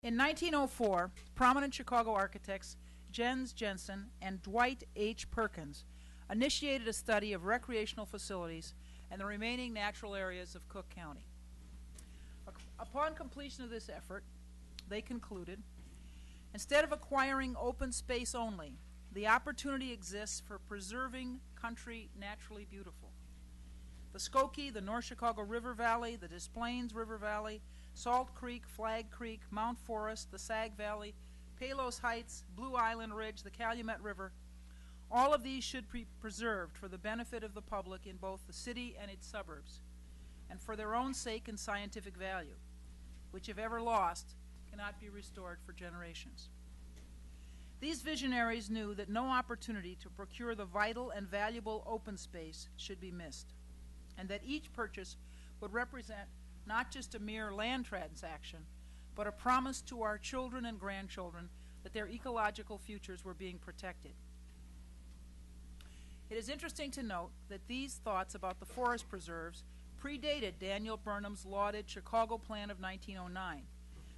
In 1904, prominent Chicago architects Jens Jensen and Dwight H. Perkins initiated a study of recreational facilities and the remaining natural areas of Cook County. Upon completion of this effort, they concluded, instead of acquiring open space only, the opportunity exists for preserving country naturally beautiful. The Skokie, the North Chicago River Valley, the Des Plaines River Valley, Salt Creek, Flag Creek, Mount Forest, the Sag Valley, Palos Heights, Blue Island Ridge, the Calumet River, all of these should be preserved for the benefit of the public in both the city and its suburbs, and for their own sake and scientific value, which, if ever lost, cannot be restored for generations. These visionaries knew that no opportunity to procure the vital and valuable open space should be missed, and that each purchase would represent not just a mere land transaction, but a promise to our children and grandchildren that their ecological futures were being protected. It is interesting to note that these thoughts about the forest preserves predated Daniel Burnham's lauded Chicago Plan of 1909,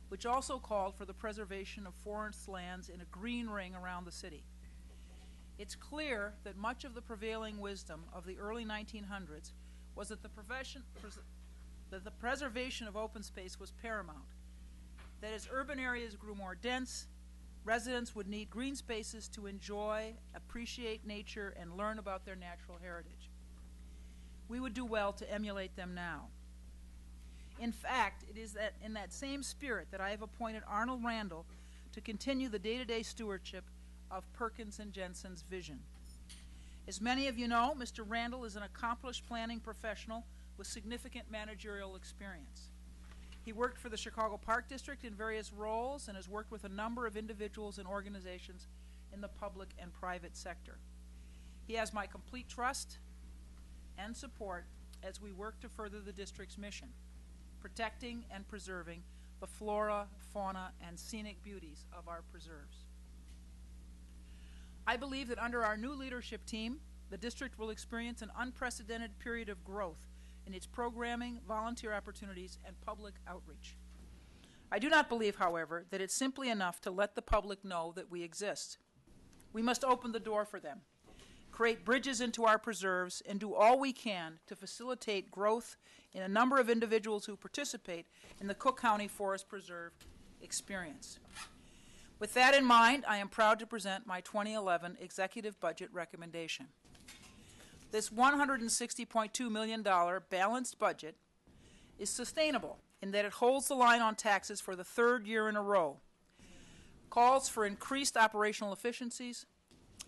which also called for the preservation of forest lands in a green ring around the city. It's clear that much of the prevailing wisdom of the early 1900s was that the preservation of open space was paramount, that as urban areas grew more dense, residents would need green spaces to enjoy, appreciate nature, and learn about their natural heritage. We would do well to emulate them now. In fact, it is in that same spirit that I have appointed Arnold Randall to continue the day-to-day stewardship of Perkins and Jensen's vision. As many of you know, Mr. Randall is an accomplished planning professional with significant managerial experience. He worked for the Chicago Park District in various roles and has worked with a number of individuals and organizations in the public and private sector. He has my complete trust and support as we work to further the district's mission, protecting and preserving the flora, fauna, and scenic beauties of our preserves. I believe that under our new leadership team, the district will experience an unprecedented period of growth in its programming, volunteer opportunities, and public outreach. I do not believe, however, that it's simply enough to let the public know that we exist. We must open the door for them, create bridges into our preserves, and do all we can to facilitate growth in a number of individuals who participate in the Cook County Forest Preserve experience. With that in mind, I am proud to present my 2011 executive budget recommendation. This $160.2 million balanced budget is sustainable in that it holds the line on taxes for the third year in a row, calls for increased operational efficiencies,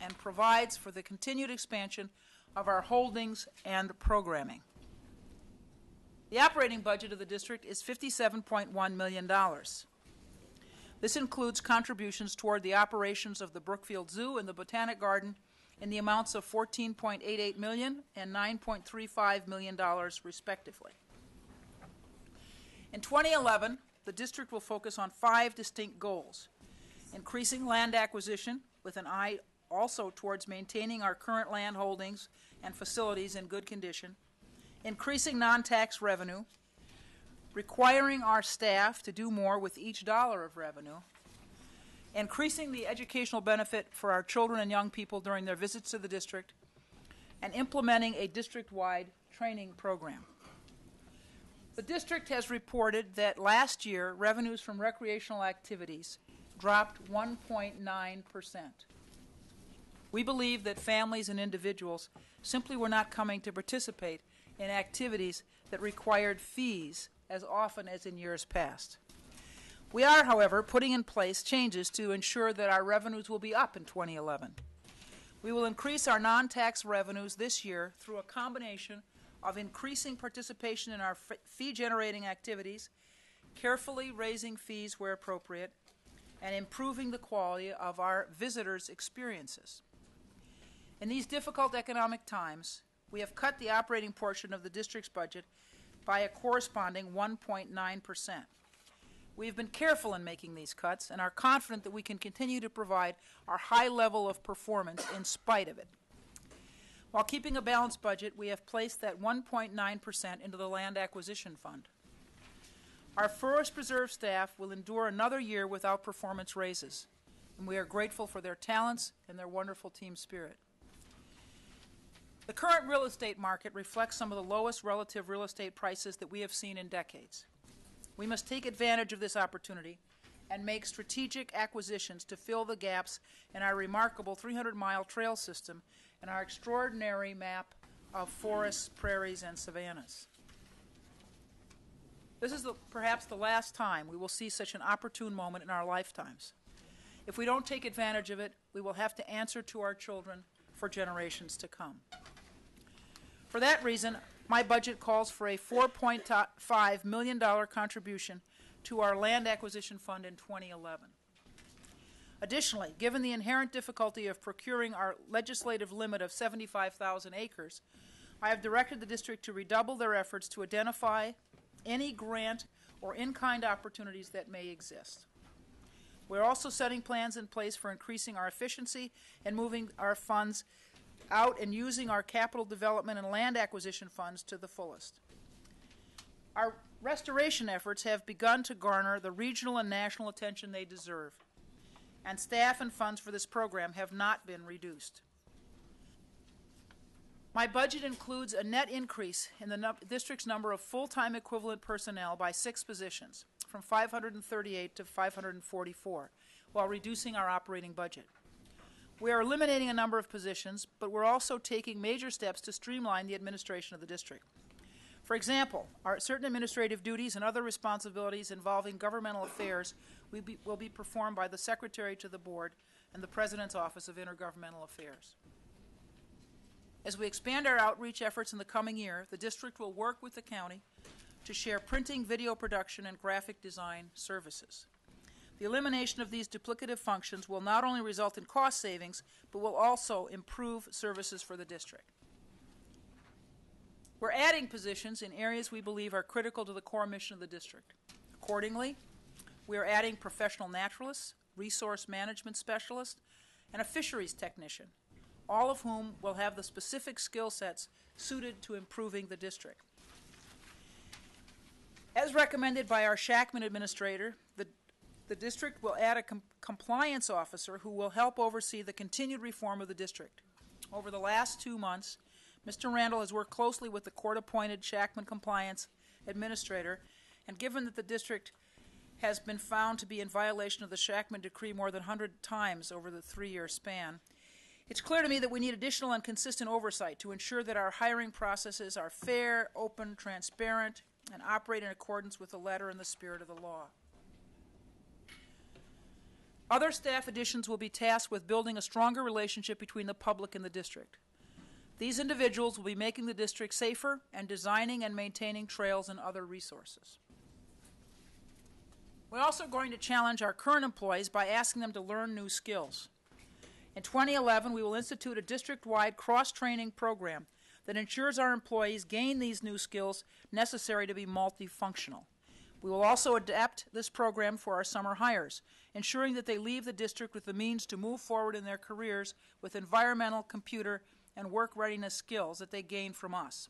and provides for the continued expansion of our holdings and programming. The operating budget of the district is $57.1 million. This includes contributions toward the operations of the Brookfield Zoo and the Botanic Garden in the amounts of $14.88 million and $9.35 million, respectively. In 2011, the district will focus on 5 distinct goals: increasing land acquisition with an eye also towards maintaining our current land holdings and facilities in good condition, increasing non-tax revenue, requiring our staff to do more with each dollar of revenue, increasing the educational benefit for our children and young people during their visits to the district, and implementing a district-wide training program. The district has reported that last year revenues from recreational activities dropped 1.9%. We believe that families and individuals simply were not coming to participate in activities that required fees as often as in years past. We are, however, putting in place changes to ensure that our revenues will be up in 2011. We will increase our non-tax revenues this year through a combination of increasing participation in our fee-generating activities, carefully raising fees where appropriate, and improving the quality of our visitors' experiences. In these difficult economic times, we have cut the operating portion of the district's budget by a corresponding 1.9%. We have been careful in making these cuts and are confident that we can continue to provide our high level of performance in spite of it. While keeping a balanced budget, we have placed that 1.9% into the Land Acquisition Fund. Our forest preserve staff will endure another year without performance raises, and we are grateful for their talents and their wonderful team spirit. The current real estate market reflects some of the lowest relative real estate prices that we have seen in decades. We must take advantage of this opportunity and make strategic acquisitions to fill the gaps in our remarkable 300-mile trail system and our extraordinary map of forests, prairies, and savannas. This is perhaps the last time we will see such an opportune moment in our lifetimes. If we don't take advantage of it, we will have to answer to our children for generations to come. For that reason, my budget calls for a $4.5 million contribution to our land acquisition fund in 2011. Additionally, given the inherent difficulty of procuring our legislative limit of 75,000 acres, I have directed the district to redouble their efforts to identify any grant or in-kind opportunities that may exist. We're also setting plans in place for increasing our efficiency and moving our funds out and using our capital development and land acquisition funds to the fullest. Our restoration efforts have begun to garner the regional and national attention they deserve, and staff and funds for this program have not been reduced. My budget includes a net increase in the district's number of full-time equivalent personnel by 6 positions, from 538 to 544, while reducing our operating budget. We are eliminating a number of positions, but we're also taking major steps to streamline the administration of the district. For example, certain administrative duties and other responsibilities involving governmental affairs will be performed by the Secretary to the Board and the President's Office of Intergovernmental Affairs. As we expand our outreach efforts in the coming year, the district will work with the county to share printing, video production, and graphic design services. The elimination of these duplicative functions will not only result in cost savings, but will also improve services for the district. We're adding positions in areas we believe are critical to the core mission of the district. Accordingly, we are adding professional naturalists, resource management specialists, and a fisheries technician, all of whom will have the specific skill sets suited to improving the district. As recommended by our Shackman administrator, the district will add a compliance officer who will help oversee the continued reform of the district. Over the last 2 months, Mr. Randall has worked closely with the court-appointed Shackman compliance administrator, and given that the district has been found to be in violation of the Shackman decree more than 100 times over the 3-year span, it's clear to me that we need additional and consistent oversight to ensure that our hiring processes are fair, open, transparent, and operate in accordance with the letter and the spirit of the law. Other staff additions will be tasked with building a stronger relationship between the public and the district. These individuals will be making the district safer and designing and maintaining trails and other resources. We're also going to challenge our current employees by asking them to learn new skills. In 2011, we will institute a district-wide cross-training program that ensures our employees gain these new skills necessary to be multifunctional. We will also adapt this program for our summer hires, ensuring that they leave the district with the means to move forward in their careers with environmental, computer, and work readiness skills that they gain from us.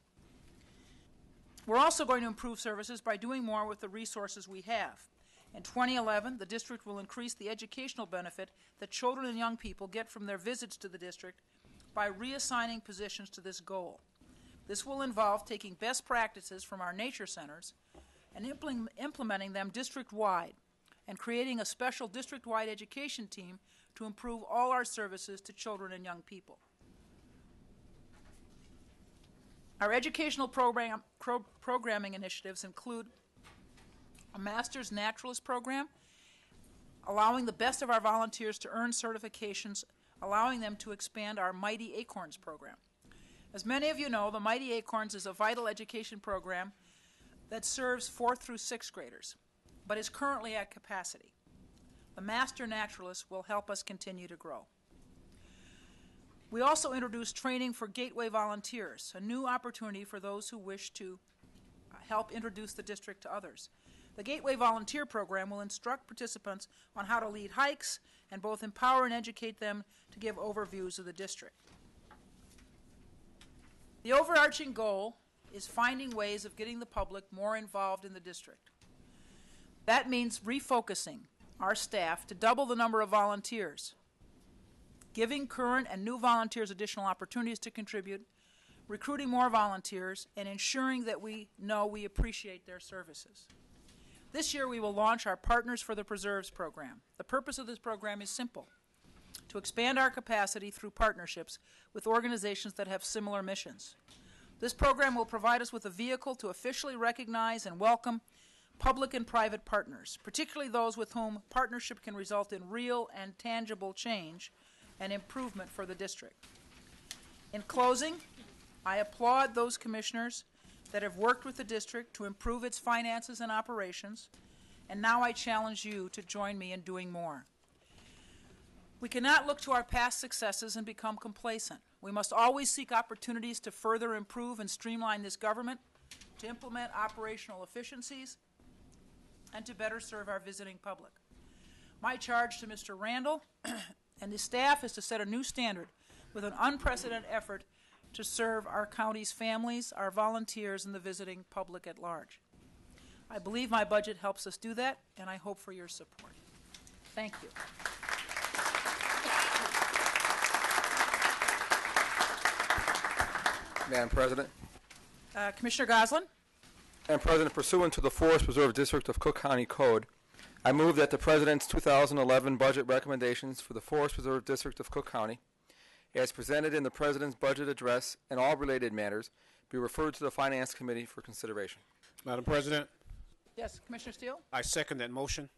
We're also going to improve services by doing more with the resources we have. In 2011, the district will increase the educational benefit that children and young people get from their visits to the district by reassigning positions to this goal. This will involve taking best practices from our nature centers and implementing them district-wide and creating a special district-wide education team to improve all our services to children and young people. Our educational programming initiatives include a Master's Naturalist program, allowing the best of our volunteers to earn certifications, allowing them to expand our Mighty Acorns program. As many of you know, the Mighty Acorns is a vital education program that serves 4th through 6th graders, but is currently at capacity. The Master Naturalist will help us continue to grow. We also introduced training for Gateway volunteers, a new opportunity for those who wish to help introduce the district to others. The Gateway Volunteer Program will instruct participants on how to lead hikes and both empower and educate them to give overviews of the district. The overarching goal is finding ways of getting the public more involved in the district. That means refocusing our staff to double the number of volunteers, giving current and new volunteers additional opportunities to contribute, recruiting more volunteers, and ensuring that we know we appreciate their services. This year we will launch our Partners for the Preserves program. The purpose of this program is simple: to expand our capacity through partnerships with organizations that have similar missions. This program will provide us with a vehicle to officially recognize and welcome public and private partners, particularly those with whom partnership can result in real and tangible change and improvement for the district. In closing, I applaud those commissioners that have worked with the district to improve its finances and operations, and now I challenge you to join me in doing more. We cannot look to our past successes and become complacent. We must always seek opportunities to further improve and streamline this government, to implement operational efficiencies, and to better serve our visiting public. My charge to Mr. Randall and his staff is to set a new standard with an unprecedented effort to serve our county's families, our volunteers, and the visiting public at large. I believe my budget helps us do that, and I hope for your support. Thank you. Madam President. Commissioner Goslin? Madam President, pursuant to the Forest Preserve District of Cook County Code, I move that the President's 2011 budget recommendations for the Forest Preserve District of Cook County, as presented in the President's budget address and all related matters, be referred to the Finance Committee for consideration. Madam President, Yes, Commissioner Steele? I second that motion.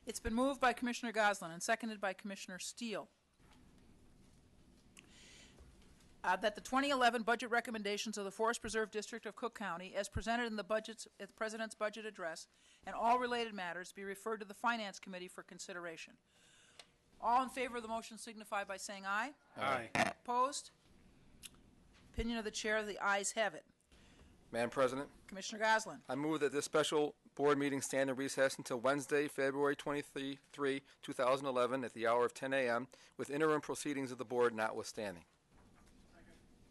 It's been moved by Commissioner Goslin and seconded by Commissioner Steele that the 2011 budget recommendations of the Forest Preserve District of Cook County, as presented in the President's budget address and all related matters, be referred to the Finance Committee for consideration. All in favor of the motion signify by saying aye. Aye. Opposed? Opinion of the chair, the ayes have it. Madam President, Commissioner Goslin. I move that this special board meeting stand in recess until Wednesday, February 23, 2011, at the hour of 10 a.m., with interim proceedings of the board notwithstanding.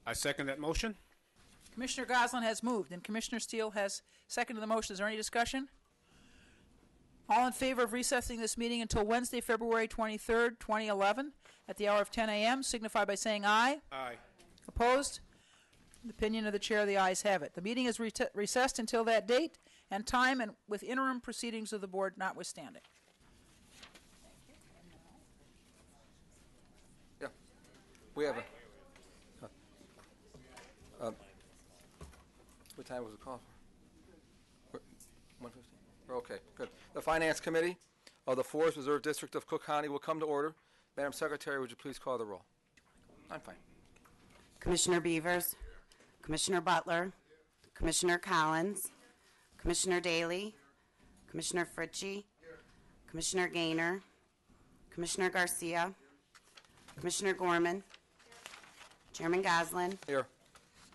I second that motion. Commissioner Goslin has moved and Commissioner Steele has seconded the motion. Is there any discussion? All in favor of recessing this meeting until Wednesday, February 23rd, 2011, at the hour of 10 a.m., signify by saying aye. Aye. Opposed? The opinion of the chair, the ayes have it. The meeting is recessed until that date and time, and with interim proceedings of the board notwithstanding. Yeah. We have a... what time was the call for? 1:15. Okay, good. The Finance Committee of the Forest Reserve District of Cook County will come to order. Madam Secretary, would you please call the roll? I'm fine. Commissioner Beavers, Commissioner Butler, Commissioner Collins, Commissioner Daly, Commissioner Fritchie, Commissioner Gaynor, Commissioner Garcia, Commissioner Gorman, Chairman Goslin, Here.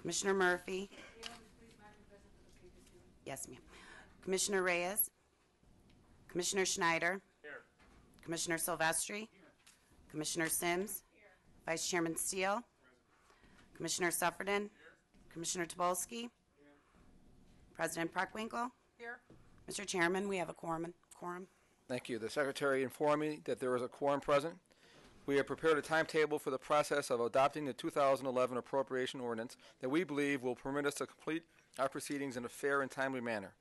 Commissioner Murphy. Yes, ma'am. Commissioner Reyes, Commissioner Schneider, Commissioner Silvestri, Commissioner Sims, Vice Chairman Steele, Commissioner Suffredin, Commissioner Tobolski, President Preckwinkle. Here. Mr. Chairman, we have a quorum. Thank you. The Secretary informed me that there is a quorum present. We have prepared a timetable for the process of adopting the 2011 appropriation ordinance that we believe will permit us to complete our proceedings in a fair and timely manner.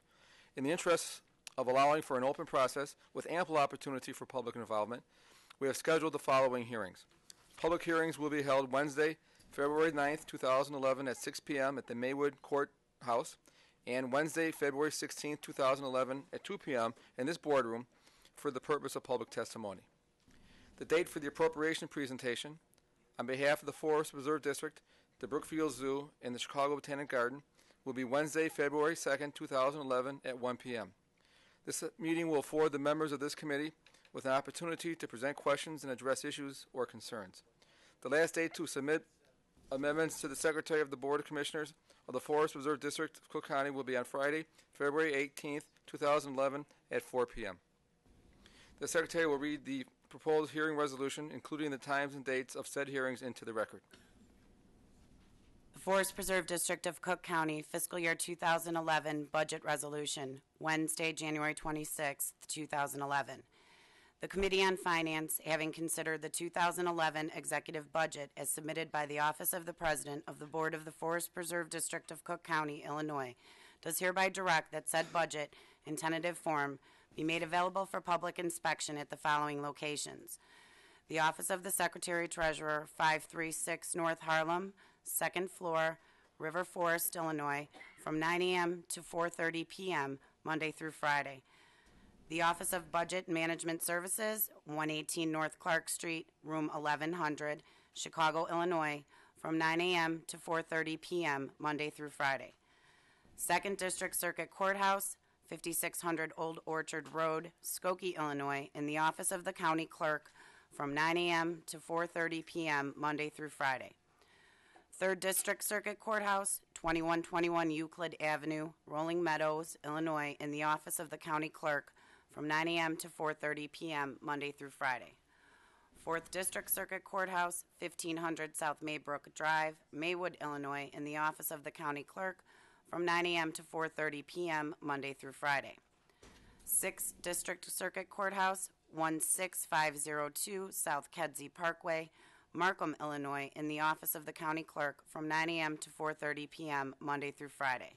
In the interest of allowing for an open process with ample opportunity for public involvement, we have scheduled the following hearings. Public hearings will be held Wednesday, February 9th, 2011 at 6 p.m. at the Maywood Courthouse, and Wednesday, February 16th, 2011 at 2 p.m. in this boardroom for the purpose of public testimony. The date for the appropriation presentation, on behalf of the Forest Reserve District, the Brookfield Zoo, and the Chicago Botanic Garden, will be Wednesday, February 2nd, 2011 at 1 p.m. This meeting will afford the members of this committee with an opportunity to present questions and address issues or concerns. The last date to submit amendments to the Secretary of the Board of Commissioners of the Forest Reserve District of Cook County will be on Friday, February 18th, 2011 at 4 p.m. The Secretary will read the proposed hearing resolution, including the times and dates of said hearings, into the record. Forest Preserve District of Cook County, fiscal year 2011 budget resolution, Wednesday, January 26, 2011. The Committee on Finance, having considered the 2011 executive budget as submitted by the Office of the President of the Board of the Forest Preserve District of Cook County, Illinois, does hereby direct that said budget in tentative form be made available for public inspection at the following locations: the Office of the Secretary-Treasurer, 536 North Harlem, 2nd floor, River Forest, Illinois, from 9 a.m. to 4:30 p.m., Monday through Friday. The Office of Budget Management Services, 118 North Clark Street, room 1100, Chicago, Illinois, from 9 a.m. to 4:30 p.m., Monday through Friday. 2nd District Circuit Courthouse, 5600 Old Orchard Road, Skokie, Illinois, in the Office of the County Clerk, from 9 a.m. to 4:30 p.m., Monday through Friday. 3rd District Circuit Courthouse, 2121 Euclid Avenue, Rolling Meadows, Illinois, in the Office of the County Clerk, from 9 a.m. to 4:30 p.m., Monday through Friday. 4th District Circuit Courthouse, 1500 South Maybrook Drive, Maywood, Illinois, in the Office of the County Clerk, from 9 a.m. to 4:30 p.m., Monday through Friday. 6th District Circuit Courthouse, 16502 South Kedzie Parkway, Markham, Illinois, in the Office of the County Clerk, from 9 a.m. to 4:30 p.m., Monday through Friday.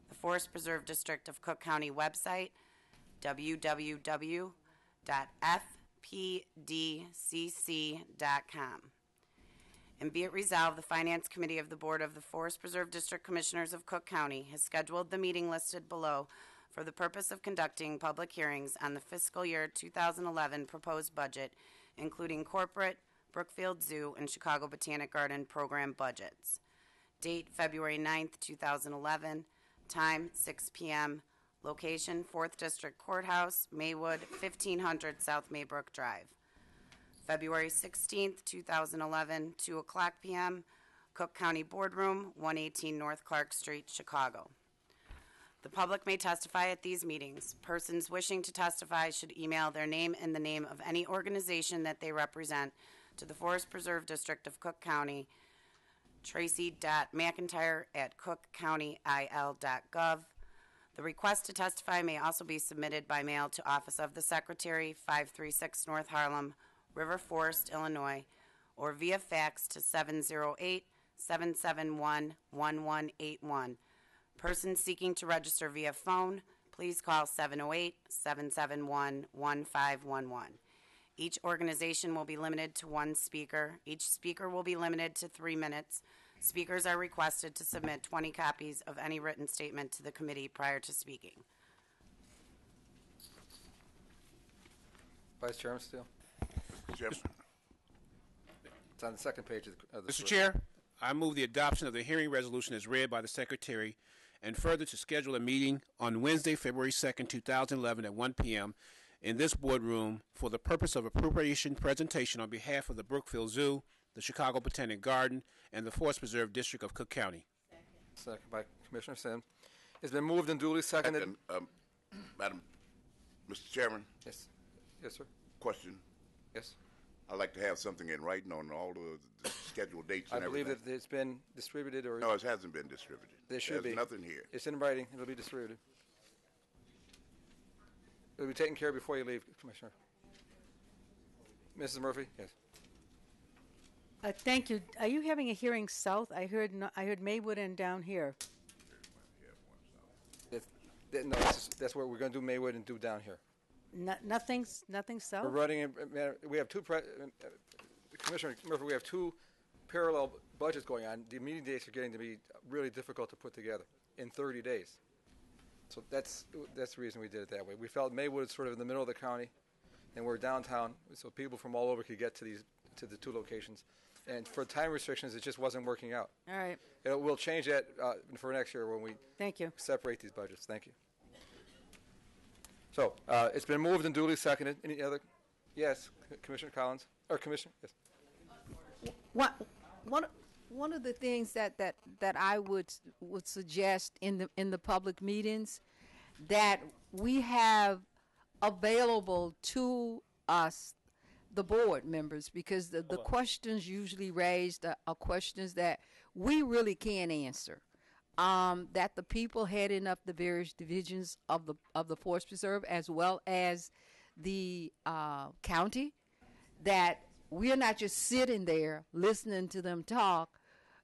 The Forest Preserve District of Cook County website, www.fpdcc.com. And be it resolved, the Finance Committee of the Board of the Forest Preserve District Commissioners of Cook County has scheduled the meeting listed below for the purpose of conducting public hearings on the fiscal year 2011 proposed budget, including corporate, Brookfield Zoo, and Chicago Botanic Garden program budgets. Date, February 9th, 2011. Time, 6 p.m. Location, 4th District Courthouse, Maywood, 1500 South Maybrook Drive. February 16th, 2011, 2 o'clock p.m., Cook County Boardroom, 118 North Clark Street, Chicago. The public may testify at these meetings. Persons wishing to testify should email their name and the name of any organization that they represent to the Forest Preserve District of Cook County, tracy.mcintyre@cookcountyil.gov. The request to testify may also be submitted by mail to Office of the Secretary, 536 North Harlem, River Forest, Illinois, or via fax to 708-771-1181. Persons seeking to register via phone, please call 708-771-1511. Each organization will be limited to one speaker. Each speaker will be limited to 3 minutes. Speakers are requested to submit 20 copies of any written statement to the committee prior to speaking. Vice Chairman Steele. Chairman. It's on the second page of the Mr. Chair, I move the adoption of the hearing resolution as read by the Secretary, and further to schedule a meeting on Wednesday, February 2nd, 2011 at 1 p.m. in this boardroom for the purpose of appropriation presentation on behalf of the Brookfield Zoo, the Chicago Botanic Garden, and the Forest Preserve District of Cook County. Second by Commissioner Sims. It's been moved and duly seconded. Madam, Mr. Chairman, Yes. Yes, sir. question. Yes. I'd like to have something in writing on all the scheduled dates I and believe everything. that it's been distributed, or No, it hasn't been distributed. there should be. There's nothing here. It's in writing. It'll be distributed. It'll be taken care of before you leave, Commissioner. Mrs. Murphy? Yes. Thank you. Are you having a hearing south? I heard Maywood and down here. No, that's what we're going to do Maywood and do down here. Nothing We're south? running, we have Commissioner Murphy, we have two parallel budgets going on. The meeting dates are getting to be really difficult to put together in 30 days. So that's the reason we did it that way. We felt Maywood is sort of in the middle of the county, and we're downtown, so people from all over could get to the two locations. And for time restrictions, it just wasn't working out. All right. We'll change that for next year when we Thank you. separate these budgets. Thank you. So it's been moved and duly seconded. Any other? Yes, Commissioner Collins or Commissioner? Yes. One of the things that I would suggest in the public meetings that we have available to us the board members, because the questions usually raised are questions that we really can't answer. That the people heading up the various divisions of the Forest Preserve, as well as the county, that we're not just sitting there listening to them talk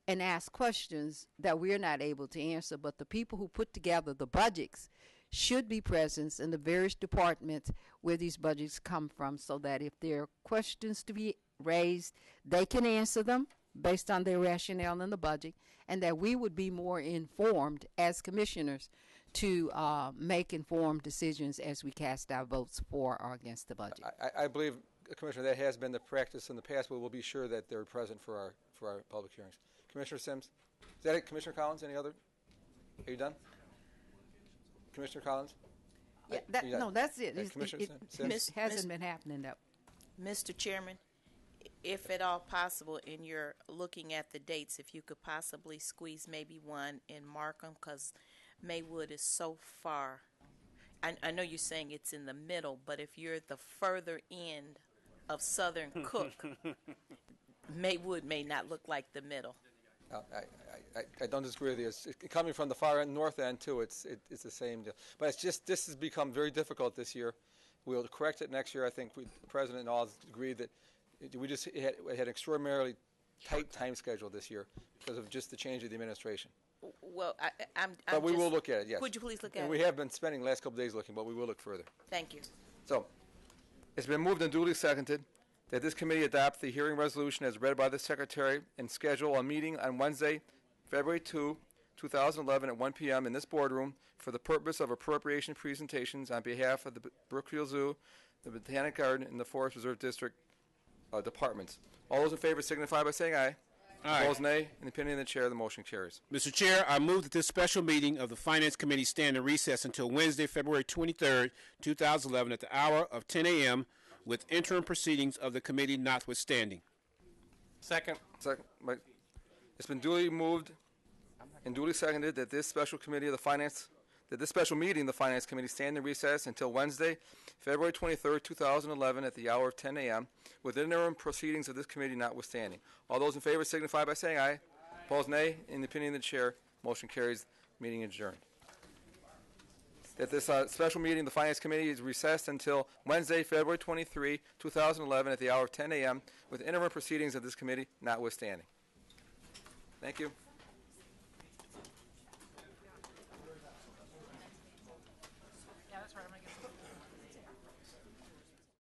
and ask questions that we're not able to answer, but the people who put together the budgets should be present in the various departments where these budgets come from, so that if there are questions to be raised, they can answer them based on their rationale in the budget, and that we would be more informed as commissioners to make informed decisions as we cast our votes for or against the budget. I believe, Commissioner, that has been the practice in the past, but we'll be sure that they're present for our public hearings. Commissioner Sims? Is that it? Commissioner Collins? Any other? Are you done? Commissioner Collins? Yeah, no, that's it. Commissioner It hasn't been happening that. Mr. Chairman, if at all possible, in your looking at the dates, if you could possibly squeeze maybe one in Markham, because Maywood is so far. I know you're saying it's in the middle, but if you're at the further end of Southern Cook, Maywood may not look like the middle. I don't disagree with you. It's coming from the far end, north end too. It's the same deal. But it's just, this has become very difficult this year. We'll correct it next year. I think the president and all agreed that we just had an extraordinarily tight time schedule this year because of just the change of the administration. Well, but we will look at it. Yes. Would you please look at and it? we have been spending the last couple of days looking, but we will look further. Thank you. So, it's been moved and duly seconded that this committee adopt the hearing resolution as read by the Secretary and schedule a meeting on Wednesday, February 2, 2011 at 1 p.m. in this boardroom for the purpose of appropriation presentations on behalf of the Brookfield Zoo, the Botanic Garden, and the Forest Reserve District departments. All those in favor signify by saying aye. Aye. Opposed, nay. In the opinion of the chair, the motion carries. Mr. Chair, I move that this special meeting of the Finance Committee stand in recess until Wednesday, February 23rd, 2011 at the hour of 10 a.m. with interim proceedings of the committee notwithstanding. Second. It's been duly moved and duly seconded that this special committee of the Finance, that this special meeting of the Finance Committee stand in recess until Wednesday, February 23rd, 2011 at the hour of 10 a.m. with interim proceedings of this committee notwithstanding. All those in favor signify by saying aye. Opposed, nay. In the opinion of the chair, motion carries. Meeting adjourned. That this special meeting of the Finance Committee is recessed until Wednesday, February 23, 2011 at the hour of 10 a.m. with interim proceedings of this committee notwithstanding. Thank you.